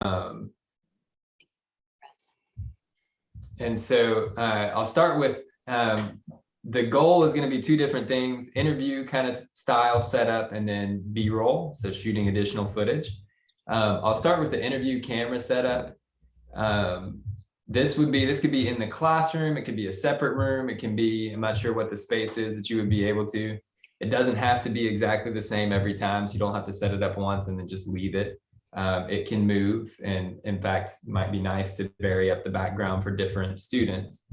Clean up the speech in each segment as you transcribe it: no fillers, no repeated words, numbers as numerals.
And so I'll start with the goal is going to be two different things: interview kind of style setup, and then B-roll, so shooting additional footage. I'll start with the interview camera setup. This could be in the classroom, it could be a separate room, it can be, I'm not sure what the space is that you would be able to. It doesn't have to be exactly the same every time, so you don't have to set it up once and then just leave it. It can move, and in fact, it might be nice to vary up the background for different students.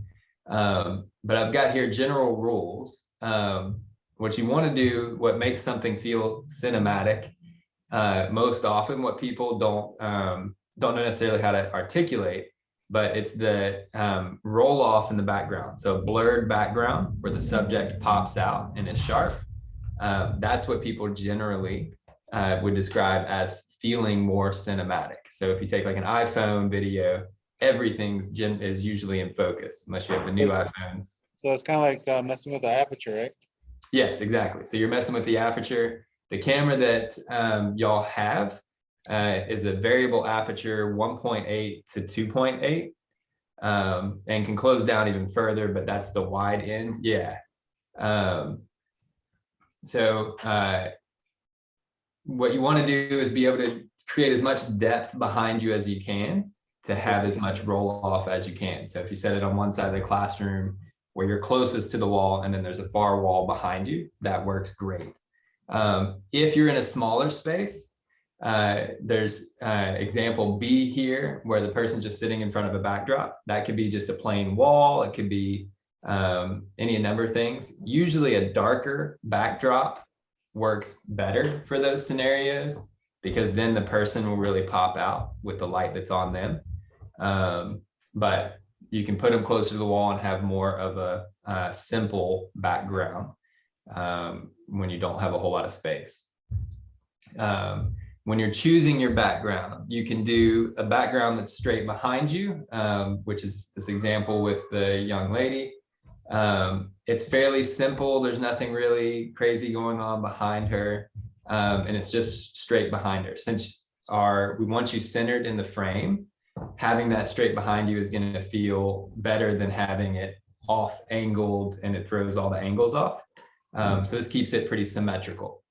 But I've got here general rules. What you want to do, what makes something feel cinematic, most often what people don't know necessarily how to articulate, but it's the roll off in the background. So blurred background where the subject pops out and is sharp. That's what people generally would describe as feeling more cinematic. So if you take like an iPhone video, everything's is usually in focus, unless you have the new iPhones. So it's kind of like messing with the aperture, right? Yes, exactly. So you're messing with the aperture. The camera that y'all have is a variable aperture 1.8 to 2.8 and can close down even further, but that's the wide end. Yeah. So what you want to do is be able to create as much depth behind you as you can to have as much roll off as you can. So if you set it on one side of the classroom where you're closest to the wall and then there's a far wall behind you, that works great. If you're in a smaller space, there's example B here where the person's just sitting in front of a backdrop. That could be just a plain wall. It could be any number of things. Usually a darker backdrop works better for those scenarios because then the person will really pop out with the light that's on them. But you can put them closer to the wall and have more of a simple background when you don't have a whole lot of space. When you're choosing your background, you can do a background that's straight behind you, which is this example with the young lady. It's fairly simple. There's nothing really crazy going on behind her. And it's just straight behind her. Since we want you centered in the frame, having that straight behind you is going to feel better than having it off angled and it throws all the angles off. So this keeps it pretty symmetrical.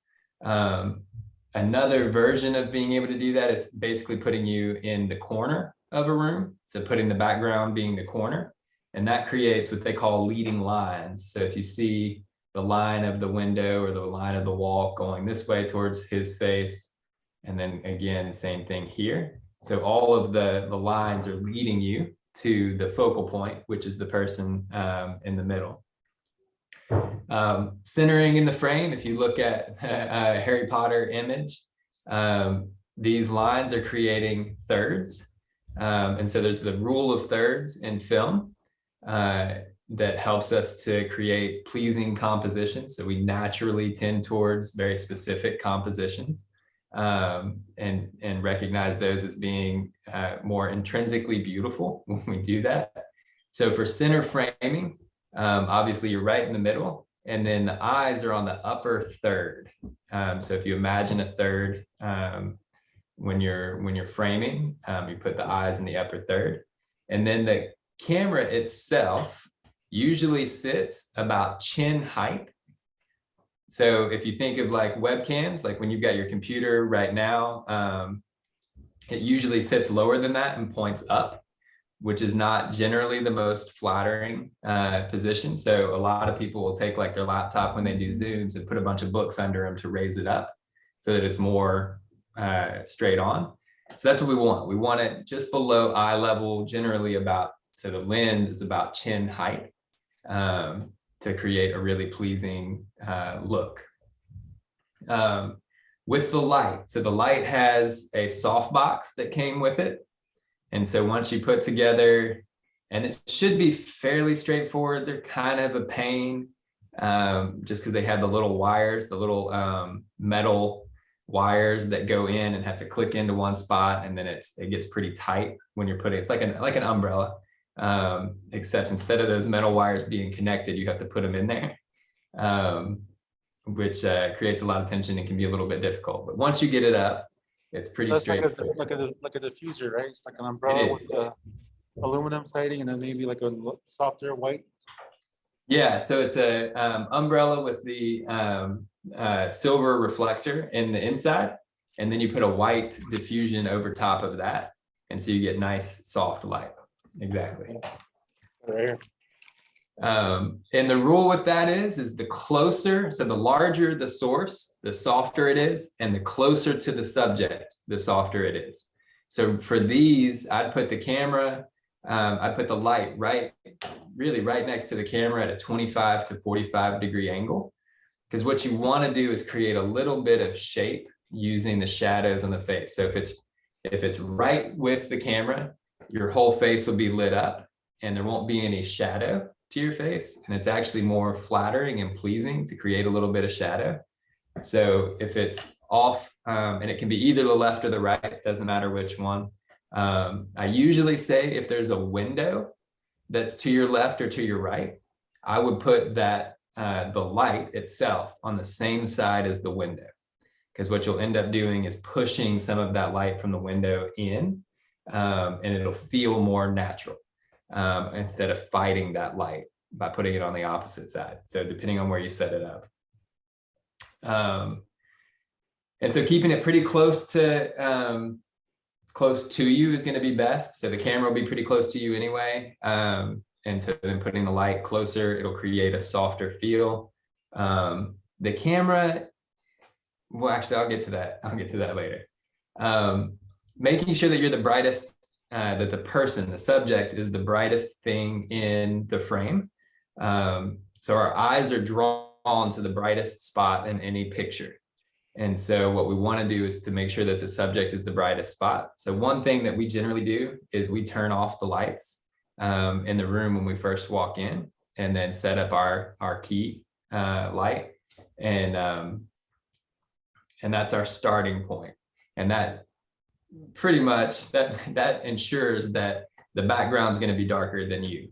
Another version of being able to do that is basically putting you in the corner of a room. So putting the background being the corner, and that creates what they call leading lines. So if you see the line of the window or the line of the wall going this way towards his face, and then again, same thing here. So all of the lines are leading you to the focal point, which is the person in the middle. Centering in the frame, if you look at a Harry Potter image, these lines are creating thirds. And so there's the rule of thirds in film that helps us to create pleasing compositions. So we naturally tend towards very specific compositions and recognize those as being more intrinsically beautiful when we do that. So for center framing, obviously you're right in the middle, and then the eyes are on the upper third. So if you imagine a third, when you're framing, you put the eyes in the upper third, and then the camera itself usually sits about chin height. So if you think of like webcams, like when you've got your computer right now, it usually sits lower than that and points up, which is not generally the most flattering position. So a lot of people will take like their laptop when they do Zooms and put a bunch of books under them to raise it up so that it's more straight on. So that's what we want. We want it just below eye level, generally about, so the lens is about chin height to create a really pleasing look. With the light, so the light has a softbox that came with it. And so once you put together, and it should be fairly straightforward, they're kind of a pain just because they have the little wires, the little metal wires that go in and have to click into one spot, and then it gets pretty tight when you're putting, it's like an umbrella, except instead of those metal wires being connected, you have to put them in there, which creates a lot of tension and can be a little bit difficult. But once you get it up, It's pretty That's like straightforward. like a diffuser, right? It's like an It umbrella is. with the aluminum siding and then maybe like a softer white. Yeah, so it's a umbrella with the silver reflector in the inside, and then you put a white diffusion over top of that, and so you get nice soft light. Exactly. Right here. And the rule with that is the closer, so the larger the source, the softer it is, and the closer to the subject, the softer it is. So for these, I'd put the camera, I'd put the light really right next to the camera at a 25 to 45 degree angle. Because what you want to do is create a little bit of shape using the shadows on the face. So if it's right with the camera, your whole face will be lit up and there won't be any shadow to your face. And it's actually more flattering and pleasing to create a little bit of shadow. So if it's off, and it can be either the left or the right, doesn't matter which one. I usually say if there's a window that's to your left or to your right, I would put that the light itself on the same side as the window. Because what you'll end up doing is pushing some of that light from the window in, and it'll feel more natural instead of fighting that light by putting it on the opposite side. So depending on where you set it up. And so keeping it pretty close to you is going to be best. So the camera will be pretty close to you anyway. And so then putting the light closer, it'll create a softer feel. The camera, well, actually, I'll get to that. I'll get to that later. Making sure that you're the brightest, that the subject is the brightest thing in the frame. So our eyes are drawn to the brightest spot in any picture. And so what we want to do is to make sure that the subject is the brightest spot. So one thing that we generally do is we turn off the lights in the room when we first walk in, and then set up our key light. And that's our starting point. And that pretty much, that ensures that the background is going to be darker than you.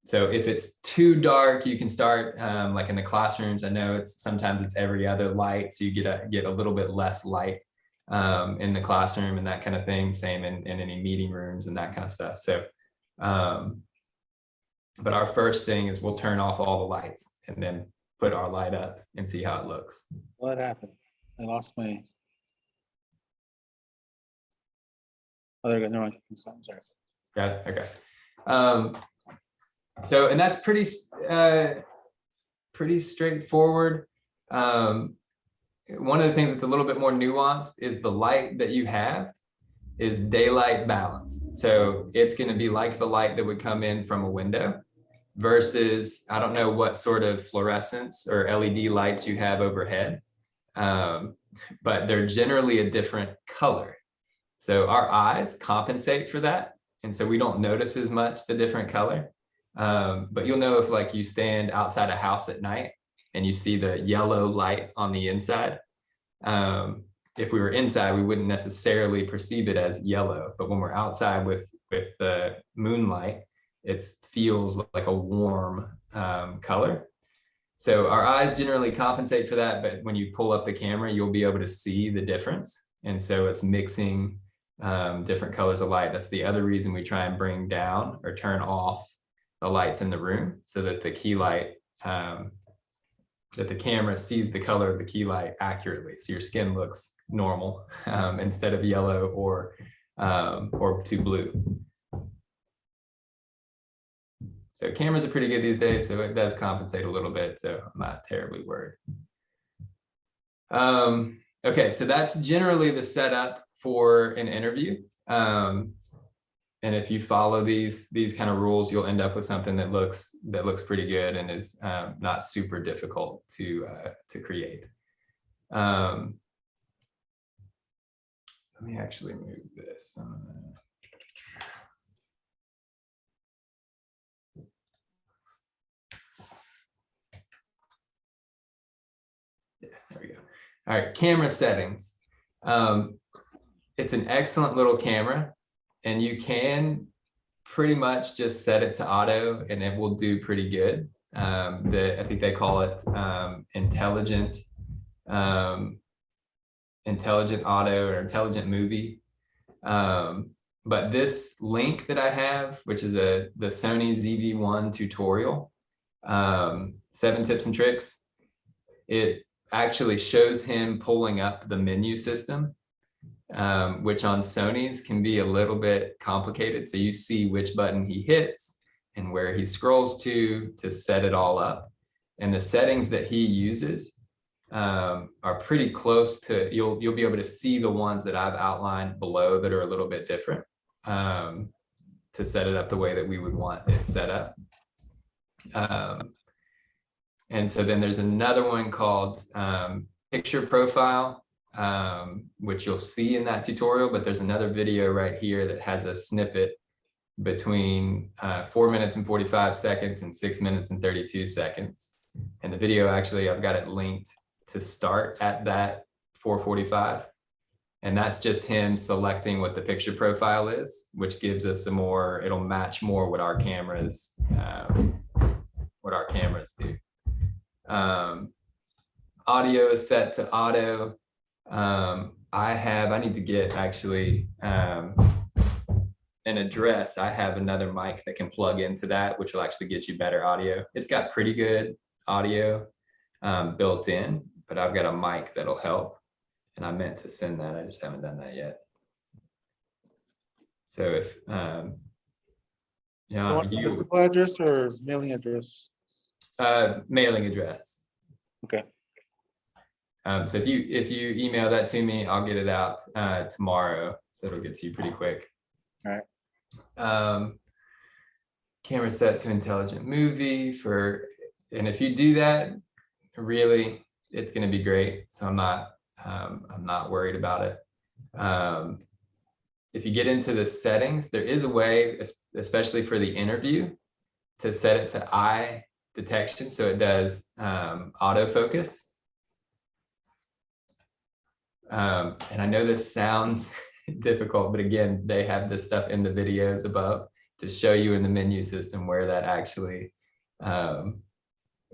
So if it's too dark, you can start like in the classrooms. I know sometimes it's every other light, so you get a little bit less light in the classroom and that kind of thing. Same in any meeting rooms and that kind of stuff. So, but our first thing is we'll turn off all the lights and then put our light up and see how it looks. What happened? I lost my. Oh, there we go. No, I'm sorry. Got it. Okay. So, and that's pretty straightforward. One of the things that's a little bit more nuanced is the light that you have is daylight balanced. So it's going to be like the light that would come in from a window versus, I don't know what sort of fluorescence or LED lights you have overhead, but they're generally a different color. So our eyes compensate for that. And so we don't notice as much the different color. But you'll know if like you stand outside a house at night and you see the yellow light on the inside. If we were inside, we wouldn't necessarily perceive it as yellow, but when we're outside with the moonlight, it feels like a warm color. So our eyes generally compensate for that, but when you pull up the camera, you'll be able to see the difference. And so it's mixing different colors of light. That's the other reason we try and bring down or turn off the lights in the room so that the key light, that the camera sees the color of the key light accurately. So your skin looks normal instead of yellow or too blue. So cameras are pretty good these days, so it does compensate a little bit. So I'm not terribly worried. Okay, so that's generally the setup for an interview. And if you follow these kind of rules, you'll end up with something that looks pretty good and is not super difficult to create. Let me actually move this. Yeah, there we go. All right, camera settings. It's an excellent little camera. And you can pretty much just set it to auto and it will do pretty good. I think they call it intelligent intelligent auto or intelligent movie. But this link that I have, which is the Sony ZV-1 tutorial, 7 tips and tricks, it actually shows him pulling up the menu system, which on Sony's can be a little bit complicated. So you see which button he hits and where he scrolls to set it all up. And the settings that he uses are pretty close to, you'll be able to see the ones that I've outlined below that are a little bit different, to set it up the way that we would want it set up. And so then there's another one called picture profile, which you'll see in that tutorial, but there's another video right here that has a snippet between 4 minutes and 45 seconds and 6 minutes and 32 seconds. And the video, actually, I've got it linked to start at that 4:45. And that's just him selecting what the picture profile is, which gives us it'll match more what our cameras do. Audio is set to auto. I need to get actually an address. I have another mic that can plug into that, which will actually get you better audio. It's got pretty good audio built in, but I've got a mic that'll help. And I meant to send that. I just haven't done that yet. So if Physical address or mailing address? Mailing address. Okay. So if you email that to me, I'll get it out tomorrow. So it'll get to you pretty quick. All right. Camera set to intelligent movie and if you do that, really, it's going to be great. So I'm not worried about it. If you get into the settings, there is a way, especially for the interview, to set it to eye detection. So it does autofocus. And I know this sounds difficult, but again, they have this stuff in the videos above to show you in the menu system where that actually,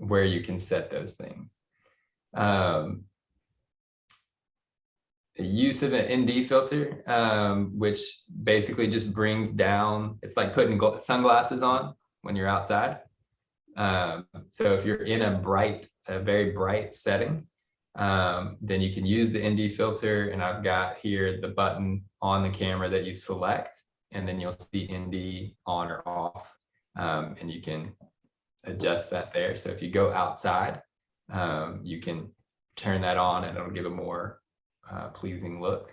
where you can set those things. The use of an ND filter, which basically just brings down, it's like putting sunglasses on when you're outside. So if you're in a very bright setting, then you can use the ND filter, and I've got here the button on the camera that you select, and then you'll see ND on or off, and you can adjust that there. So if you go outside, you can turn that on and it'll give a more pleasing look.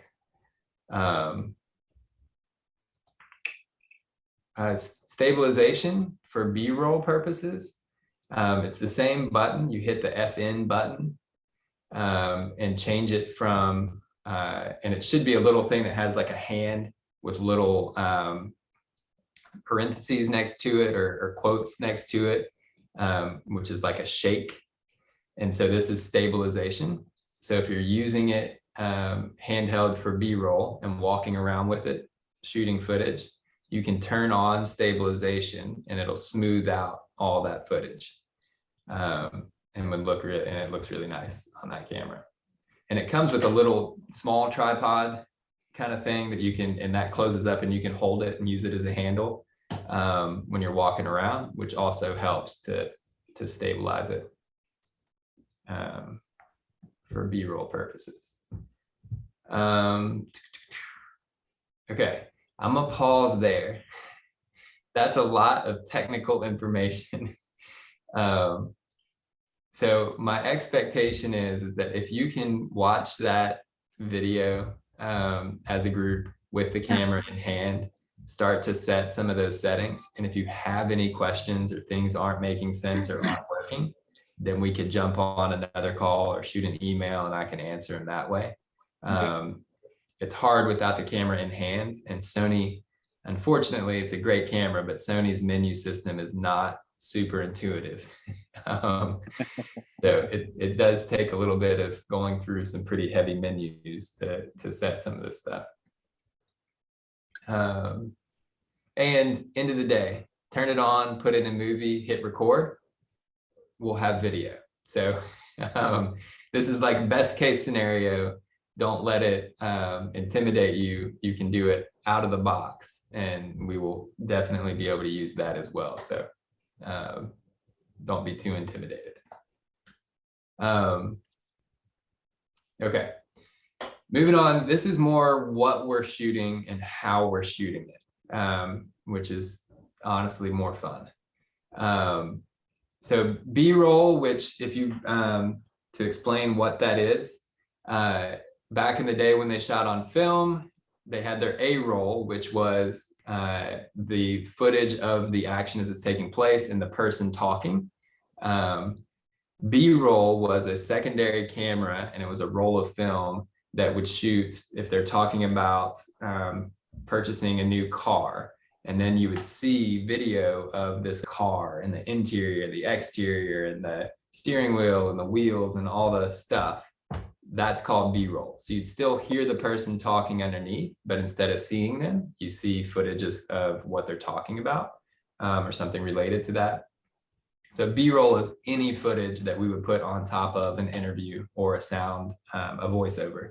Stabilization for B-roll purposes. It's the same button. You hit the FN button and change it from, and it should be a little thing that has like a hand with little parentheses next to it or quotes next to it, which is like a shake. And so this is stabilization. So if you're using it handheld for B-roll and walking around with it, shooting footage, you can turn on stabilization and it'll smooth out all that footage. And it looks really nice on that camera. And it comes with a little small tripod kind of thing that you can, and that closes up and you can hold it and use it as a handle when you're walking around, which also helps to stabilize it for B-roll purposes. Okay, I'm gonna pause there. That's a lot of technical information. So my expectation is that if you can watch that video as a group with the camera in hand, start to set some of those settings. And if you have any questions or things aren't making sense or aren't working, then we could jump on another call or shoot an email and I can answer them that way. Okay. It's hard without the camera in hand, and Sony, unfortunately, it's a great camera, but Sony's menu system is not super intuitive. So it does take a little bit of going through some pretty heavy menus to set some of this stuff. And end of the day, turn it on, put it in movie, hit record, we'll have video. So this is like best case scenario. don't let it intimidate you. You can do it out of the box, and we will definitely be able to use that as well. So don't be too intimidated. Okay, moving on. This is more what we're shooting and how we're shooting it, which is honestly more fun. So B-roll, which if you, to explain what that is, back in the day when they shot on film, they had their A-roll, which was the footage of the action as it's taking place and the person talking. B-roll was a secondary camera, and it was a roll of film that would shoot if they're talking about purchasing a new car. And then you would see video of this car and the interior, the exterior, and the steering wheel and the wheels and all the stuff. That's called B-roll. So you'd still hear the person talking underneath, but instead of seeing them, you see footage of what they're talking about, or something related to that. So B-roll is any footage that we would put on top of an interview or a sound, a voiceover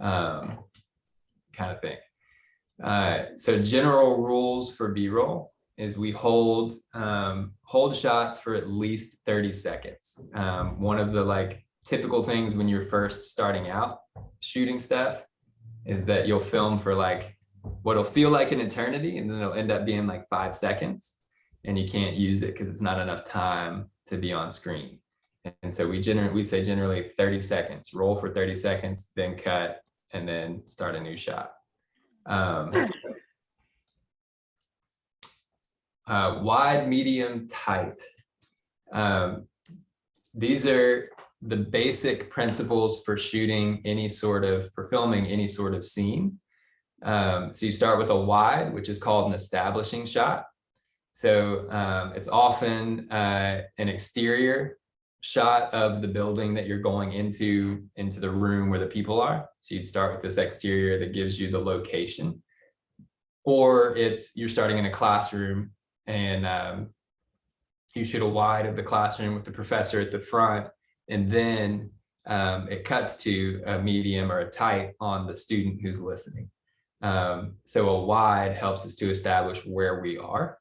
kind of thing. So general rules for B-roll is we hold shots for at least 30 seconds. One of the typical things when you're first starting out shooting stuff is that you'll film for what'll feel like an eternity, and then it'll end up being 5 seconds, and you can't use it because it's not enough time to be on screen. And so we say generally 30 seconds, roll for 30 seconds, then cut, and then start a new shot. Wide, medium, tight. These are the basic principles for filming any sort of scene. So you start with a wide, which is called an establishing shot. So it's often an exterior shot of the building that you're going into the room where the people are. So you'd start with this exterior that gives you the location. Or you're starting in a classroom, and you shoot a wide of the classroom with the professor at the front, and then it cuts to a medium or a tight on the student who's listening. So a wide helps us to establish where we are.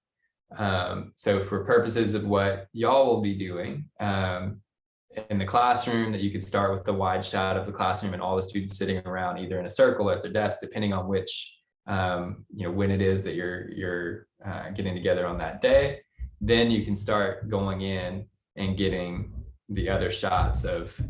So for purposes of what y'all will be doing in the classroom, that you could start with the wide shot of the classroom and all the students sitting around either in a circle or at their desk, depending on which, when it is that you're getting together on that day. Then you can start going in and getting the other shots of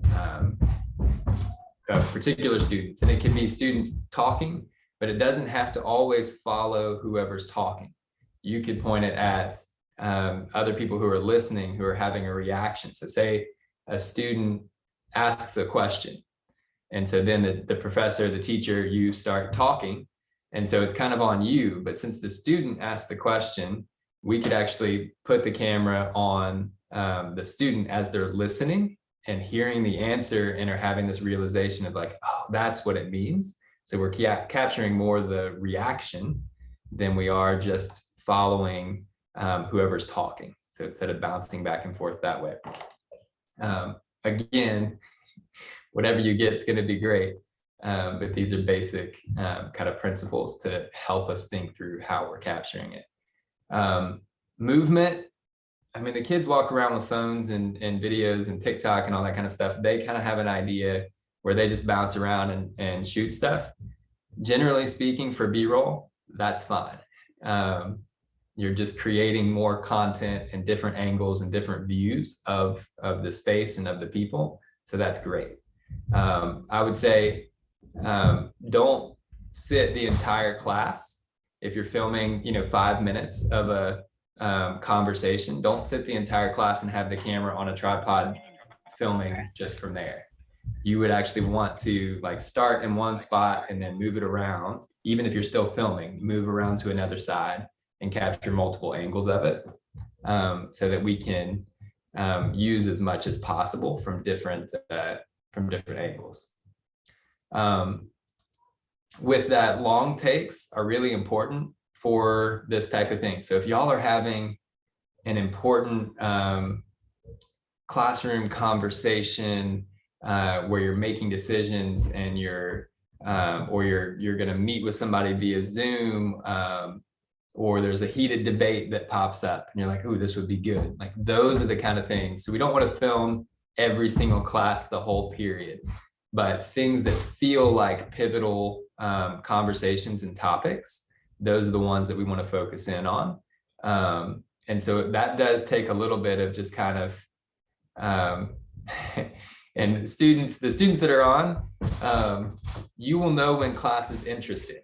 particular students. And it can be students talking, but it doesn't have to always follow whoever's talking. You could point it at other people who are listening, who are having a reaction. So say a student asks a question, and so then the professor, the teacher, you start talking, and so it's kind of on you. But since the student asked the question, we could actually put the camera on the student as they're listening and hearing the answer, and are having this realization of oh, that's what it means. So we're capturing more the reaction than we are just following whoever's talking. So instead of bouncing back and forth that way. Again, whatever you get is going to be great. But these are basic kind of principles to help us think through how we're capturing it. Movement. I mean, the kids walk around with phones and videos and TikTok and all that kind of stuff. They kind of have an idea where they just bounce around and shoot stuff. Generally speaking, for B-roll, that's fine. You're just creating more content and different angles and different views of the space and of the people. So that's great. I would say don't sit the entire class. If you're filming, 5 minutes of a conversation, don't sit the entire class and have the camera on a tripod filming just from there. You would actually want to start in one spot and then move it around. Even if you're still filming, move around to another side and capture multiple angles of it, so that we can use as much as possible from different angles. With that, long takes are really important for this type of thing. So if y'all are having an important classroom conversation where you're making decisions and you're or you're going to meet with somebody via Zoom, or there's a heated debate that pops up and you're like, oh, this would be good. Like those are the kind of things. So we don't want to film every single class the whole period, but things that feel like pivotal conversations and topics, those are the ones that we want to focus in on. And so that does take a little bit of just kind of, and the students that are on, you will know when class is interesting.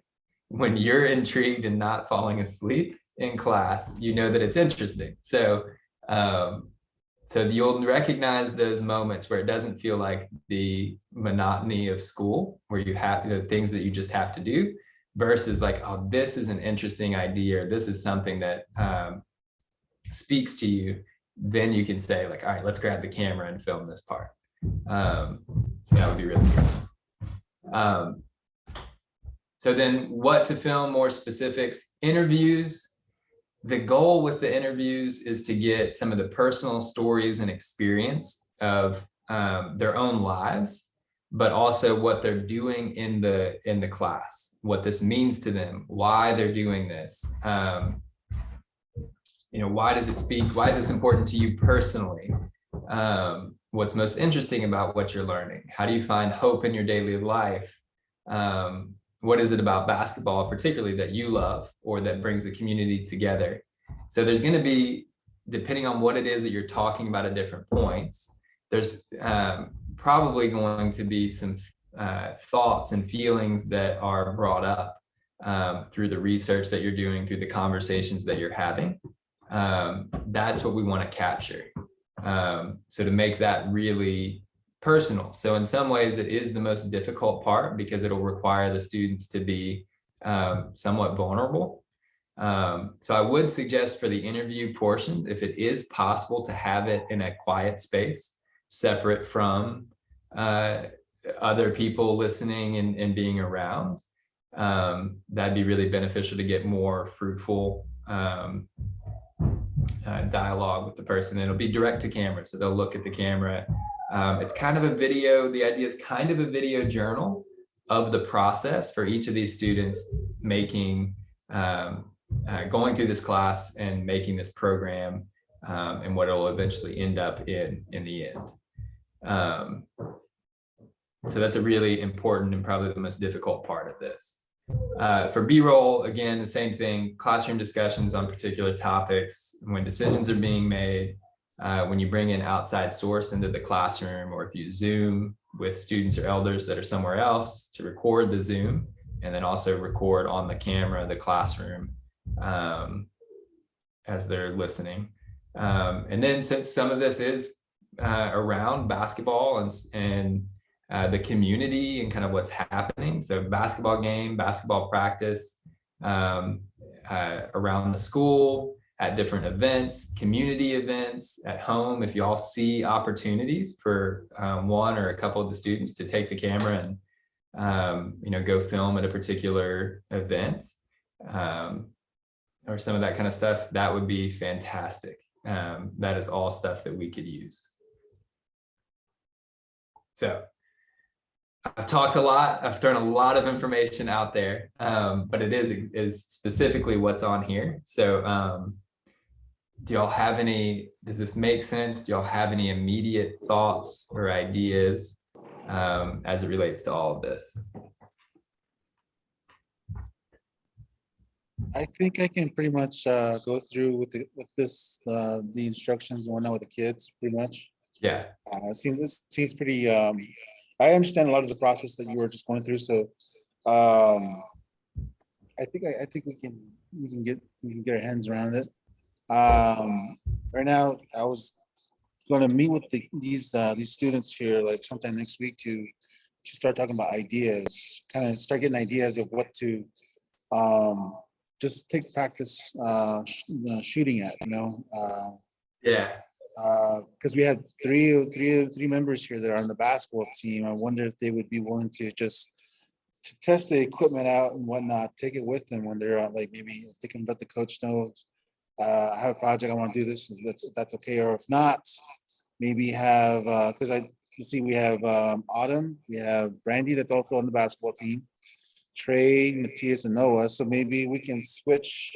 When you're intrigued and not falling asleep in class, you know that it's interesting. So, so you'll recognize those moments where it doesn't feel like the monotony of school, where you have the things that you just have to do, versus like, oh, this is an interesting idea, or this is something that speaks to you. Then you can say like, all right, let's grab the camera and film this part. So that would be really good. So then what to film, more specifics, interviews. The goal with the interviews is to get some of the personal stories and experience of their own lives, but also what they're doing in the class, what this means to them, why they're doing this. You know, why does it speak? Why is this important to you personally? What's most interesting about what you're learning? How do you find hope in your daily life? What is it about basketball particularly that you love or that brings the community together? So there's going to be, depending on what it is that you're talking about at different points, there's probably going to be some thoughts and feelings that are brought up through the research that you're doing, through the conversations that you're having. That's what we want to capture. So to make that really personal. So in some ways it is the most difficult part because it'll require the students to be somewhat vulnerable. So I would suggest for the interview portion, if it is possible to have it in a quiet space, separate from other people listening and being around, that'd be really beneficial to get more fruitful dialogue with the person. It'll be direct to camera, so they'll look at the camera. It's kind of a video. The idea is kind of a video journal of the process for each of these students making, going through this class and making this program, and what it'll eventually end up in the end. So that's a really important and probably the most difficult part of this. For B-roll, again, the same thing, classroom discussions on particular topics, when decisions are being made, when you bring in outside source into the classroom, or if you Zoom with students or elders that are somewhere else to record the Zoom, and then also record on the camera, the classroom, as they're listening. And then since some of this is around basketball and the community and kind of what's happening. So basketball game, basketball practice, around the school, at different events, community events, at home. If you all see opportunities for one or a couple of the students to take the camera and you know, go film at a particular event, or some of that kind of stuff, that would be fantastic. That is all stuff that we could use. So I've talked a lot, I've thrown a lot of information out there, but it is specifically what's on here. So do y'all have any, does this make sense? Do y'all have any immediate thoughts or ideas as it relates to all of this? I think I can pretty much go through with the instructions and whatnot with the kids, pretty much. Yeah. This seems pretty. I understand a lot of the process that you were just going through, so I think we can get our hands around it. Right now, I was going to meet with these students here like sometime next week to start talking about ideas, kind of start getting ideas of what to just take practice shooting at, you know. Yeah. Because we had three members here that are on the basketball team. I wonder if they would be willing to just to test the equipment out and whatnot, take it with them when they're like, maybe if they can let the coach know, I have a project, I want to do this, if that's okay, or if not, maybe have because you see, we have Autumn, we have Brandy that's also on the basketball team, Trey, Matthias, and Noah. So maybe we can switch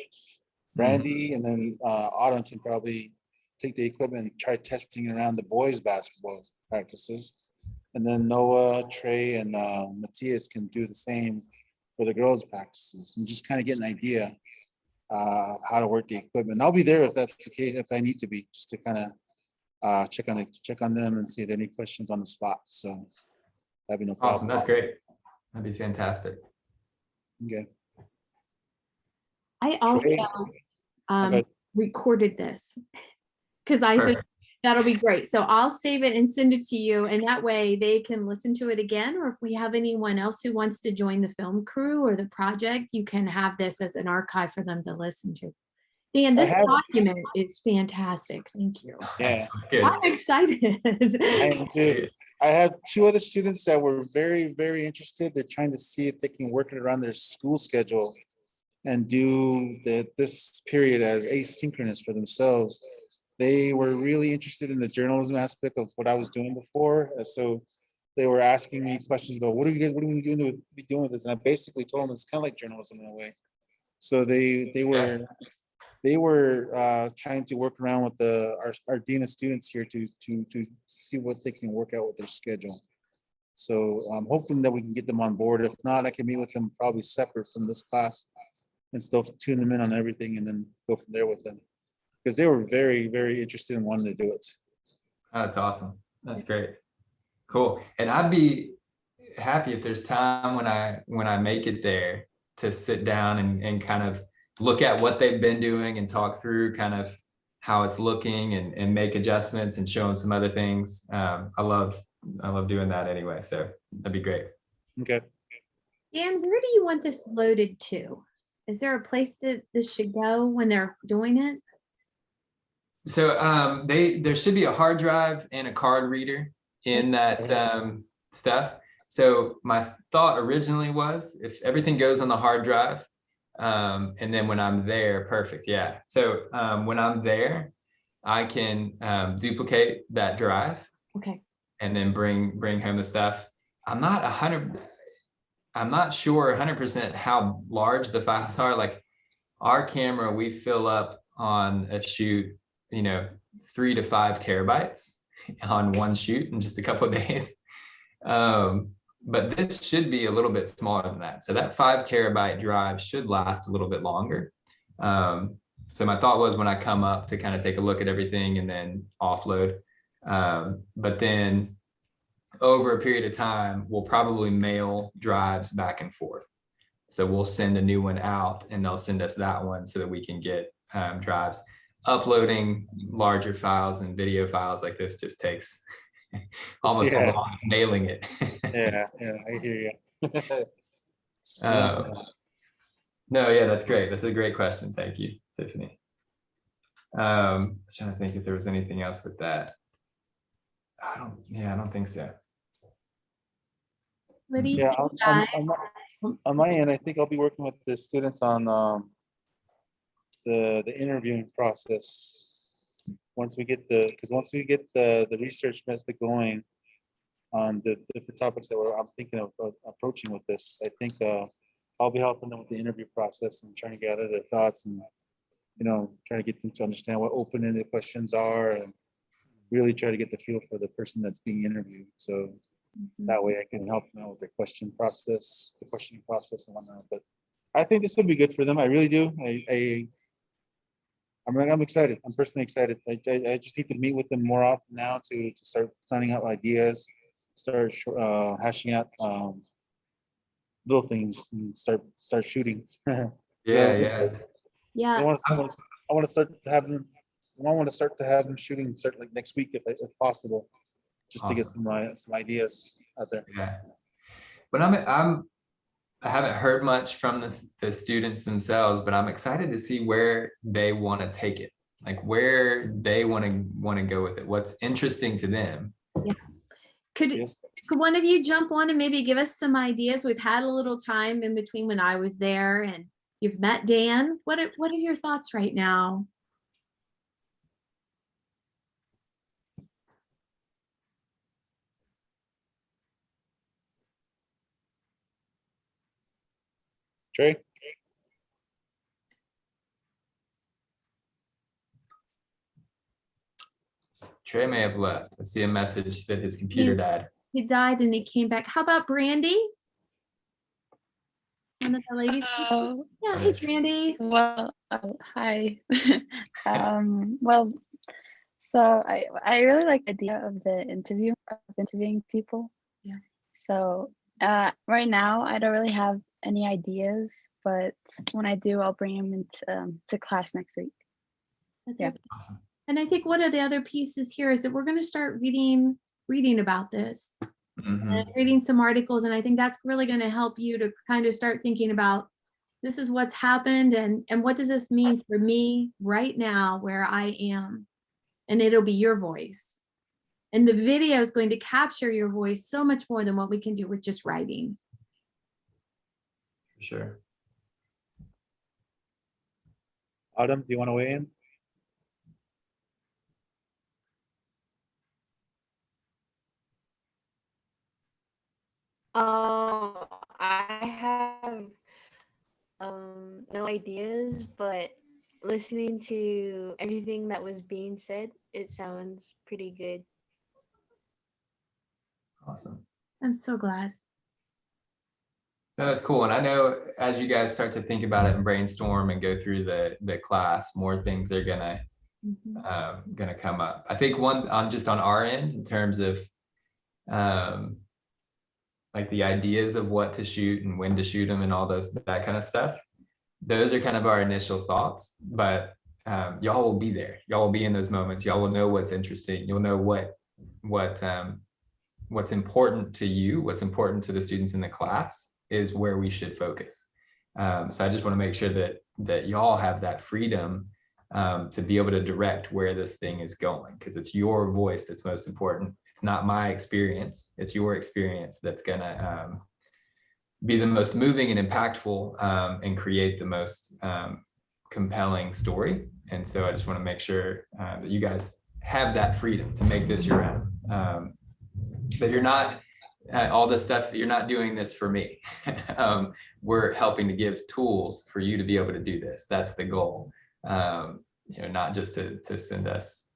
Brandy, and then Autumn can probably take the equipment and try testing around the boys' basketball practices. And then Noah, Trey, and Matthias can do the same for the girls' practices and just kind of get an idea how to work the equipment. I'll be there if that's the case, if I need to be, just to kind of check on them and see if there are any questions on the spot. So that'd be no problem. Awesome. That's great. That'd be fantastic. Okay. I also Trey? Okay. recorded this because I think Perfect. that'll be great. So I'll save it and send it to you, and that way they can listen to it again. Or if we have anyone else who wants to join the film crew or the project, you can have this as an archive for them to listen to. Dan, this document is fantastic. Thank you. Yeah, Good. I'm excited. I am too. I have two other students that were very, very interested. They're trying to see if they can work it around their school schedule and do this period as asynchronous for themselves. They were really interested in the journalism aspect of what I was doing before. So they were asking me questions about what are we doing with this? And I basically told them it's kind of like journalism in a way. So they were trying to work around with our dean of students here to see what they can work out with their schedule. So I'm hoping that we can get them on board. If not, I can meet with them probably separate from this class and still tune them in on everything and then go from there with them. Because they were very, very interested in wanting to do it. Oh, that's awesome. That's great. Cool. And I'd be happy if there's time when I make it there to sit down and kind of look at what they've been doing and talk through kind of how it's looking and make adjustments and show them some other things. I love doing that anyway. So that'd be great. Okay. Dan, where do you want this loaded to? Is there a place that this should go when they're doing it? So there should be a hard drive and a card reader in that stuff. So my thought originally was if everything goes on the hard drive, and then when I'm there, perfect. Yeah. So when I'm there, I can duplicate that drive. Okay. And then bring home the stuff. I'm not sure 100% how large the files are. Like our camera, we fill up on a shoot, 3 to 5 terabytes on one shoot in just a couple of days. But this should be a little bit smaller than that. So that 5 terabyte drive should last a little bit longer. So my thought was when I come up to kind of take a look at everything and then offload. But then over a period of time, we'll probably mail drives back and forth. So we'll send a new one out and they'll send us that one so that we can get drives. Uploading larger files and video files like this just takes almost as long as mailing it. Yeah, I hear you. No, yeah, that's great. That's a great question. Thank you, Tiffany. I was trying to think if there was anything else with that. I don't think so. What do you Yeah, think, guys? on my end, I think I'll be working with the students on the interviewing process. Once we get the research method going on the different topics that I'm thinking of approaching with this, I think I'll be helping them with the interview process and trying to gather their thoughts and trying to get them to understand what open-ended questions are and really try to get the feel for the person that's being interviewed. So that way I can help them out with their questioning process and whatnot. But I think this would be good for them. I really do. I'm excited. I'm personally excited. I just need to meet with them more often now to start planning out ideas, start hashing out little things and start shooting. Yeah. Yeah. I want to start to have them shooting like next week if possible, just to get some ideas out there. Yeah. But I haven't heard much from the students themselves, but I'm excited to see where they want to take it, like where they want to go with it. What's interesting to them. Yeah. Could one of you jump on and maybe give us some ideas? We've had a little time in between when I was there, and you've met Dan. What are your thoughts right now? Trey? Trey may have left. I see a message that his computer died. He died and he came back. How about Brandy? One of the ladies. Oh, Yeah, hey Brandy. well, hi. Well, so I really like the idea of the interview, of interviewing people. Yeah. So right now, I don't really have any ideas, but when I do, I'll bring them into to class next week. That's Yeah. okay. Awesome. And I think one of the other pieces here is that we're going to start reading about this, Mhm. and reading some articles. And I think that's really going to help you to kind of start thinking about this is what's happened and what does this mean for me right now where I am. And it'll be your voice. And the video is going to capture your voice so much more than what we can do with just writing. For sure. Autumn, do you want to weigh in? I have no ideas, but listening to everything that was being said, it sounds pretty good. Awesome. I'm so glad. No, that's cool. And I know as you guys start to think about it and brainstorm and go through the class, more things are gonna come up. I think one just on our end in terms of like the ideas of what to shoot and when to shoot them and all that kind of stuff. Those are kind of our initial thoughts, but y'all will be there. Y'all will be in those moments. Y'all will know what's interesting. You'll know what's important to you, what's important to the students in the class is where we should focus. So I just want to make sure that y'all have that freedom to be able to direct where this thing is going, because it's your voice that's most important. It's not my experience, it's your experience that's gonna be the most moving and impactful and create the most compelling story. And so I just want to make sure that you guys have that freedom to make this your own. That you're not all this stuff, you're not doing this for me. We're helping to give tools for you to be able to do this. That's the goal. Not just to send us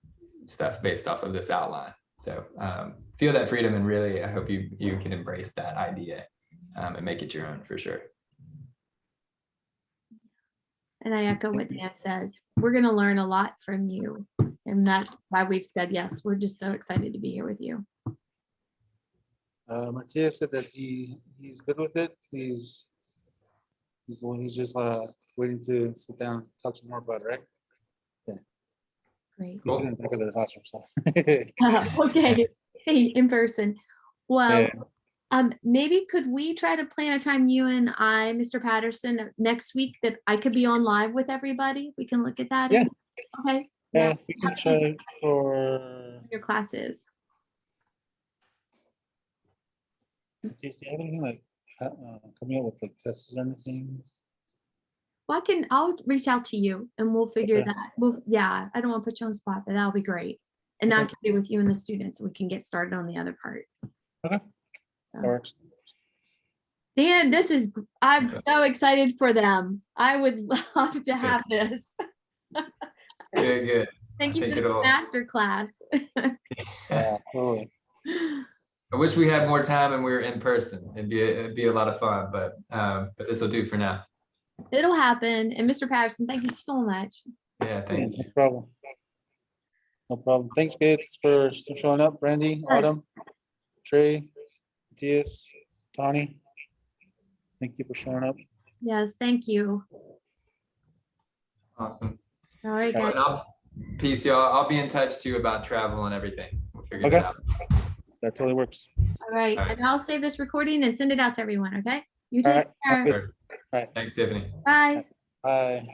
stuff based off of this outline. So feel that freedom, and really, I hope you can embrace that idea and make it your own for sure. And I echo what Dan says. We're going to learn a lot from you. And that's why we've said yes. We're just so excited to be here with you. Matthias said that he's good with it. He's just waiting to sit down and talk some more about it, right? Great. He's sitting in the back of the classroom, so. Okay. Hey, in person. Well, Yeah. maybe could we try to plan a time, you and I, Mr. Patterson, next week that I could be on live with everybody? We can look at that. Yeah. Okay. Yeah, we can try for. Your classes. Matthias, do you have anything like coming up with like tests or anything? Well, I'll reach out to you and we'll figure Okay. that. Yeah, I don't want to put you on the spot, but that'll be great. And now I Okay. can be with you and the students. We can get started on the other part. Okay. So, That works. Dan, I'm Okay. so excited for them. I would love to have this. Good. Thank I you think for the it'll- master class. Yeah, totally. I wish we had more time and we were in person. It'd be a lot of fun, but this will do for now. It'll happen. And Mr. Patterson, thank you so much. Yeah, Yeah, thank you. no problem. No problem. Thanks, kids, for showing up. Brandy, Yes. Autumn, Trey, Matthias, Tawny. Thank you for showing up. Yes, thank you. Awesome. All right, All guys. Peace, y'all. I'll be in touch too about travel and everything. We'll figure Okay. it out. That totally works. All right. All right. And I'll save this recording and send it out to everyone. Okay. You All take right, sounds care. good. All right. Thanks, Tiffany. Bye. Bye.